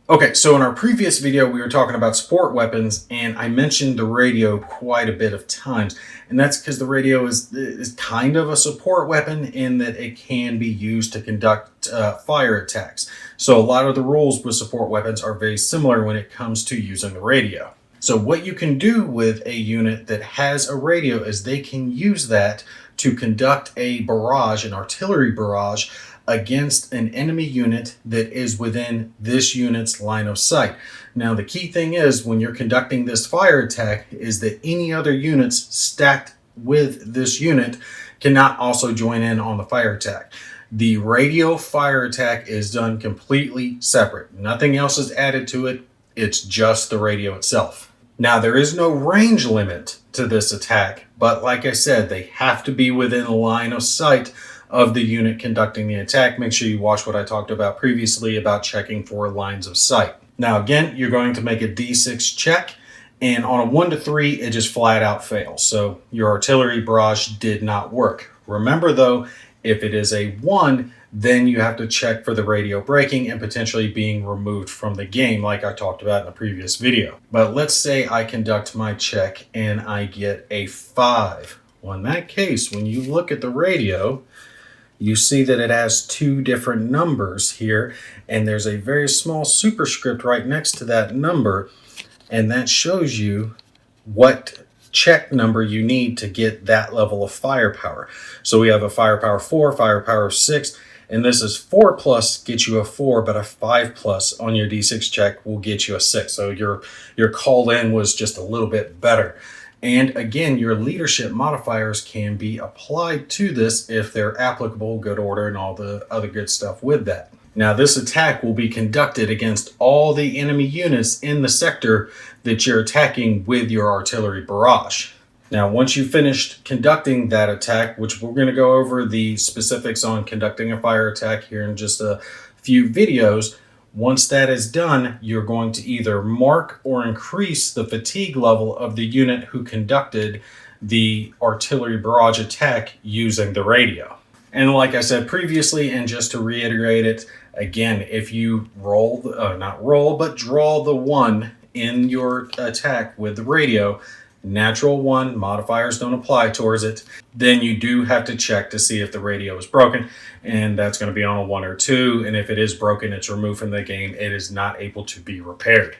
Okay, so in our previous video, we were talking about support weapons, and I mentioned the radio quite a bit of times. And that's because the radio is kind of a support weapon in that it can be used to conduct fire attacks. So a lot of the rules with support weapons are very similar when it comes to using the radio. So what you can do with a unit that has a radio is they can use that to conduct a barrage, an artillery barrage, against an enemy unit that is within this unit's line of sight. Now, the key thing is when you're conducting this fire attack is that any other units stacked with this unit cannot also join in on the fire attack. The radio fire attack is done completely separate. Nothing else is added to it. It's just the radio itself. Now, there is no range limit to this attack, but like I said, they have to be within a line of sight of the unit conducting the attack. Make sure you watch what I talked about previously about checking for lines of sight. Now, again, you're going to make a D6 check, and on a 1 to 3, it just flat out fails. So your artillery barrage did not work. Remember, though, if it is a 1, then you have to check for the radio breaking and potentially being removed from the game, like I talked about in the previous video. But let's say I conduct my check and I get a 5. Well, in that case, when you look at the radio, you see that it has 2 different numbers here, and there's a very small superscript right next to that number, and that shows you what check number you need to get that level of firepower. So we have a firepower 4, firepower 6, and this is 4 plus gets you a 4, but a 5 plus on your D6 check will get you a 6. So your call in was just a little bit better. And again, your leadership modifiers can be applied to this if they're applicable, good order, and all the other good stuff with that. Now, this attack will be conducted against all the enemy units in the sector that you're attacking with your artillery barrage. Now, once you've finished conducting that attack, which we're going to go over the specifics on conducting a fire attack here in just a few videos, once that is done, you're going to either mark or increase the fatigue level of the unit who conducted the artillery barrage attack using the radio. And like I said previously, and just to reiterate it, again, if you draw the 1 in your attack with the radio, natural 1, modifiers don't apply towards it, then you do have to check to see if the radio is broken, and that's going to be on a 1 or 2, and if it is broken, it's removed from the game. It is not able to be repaired.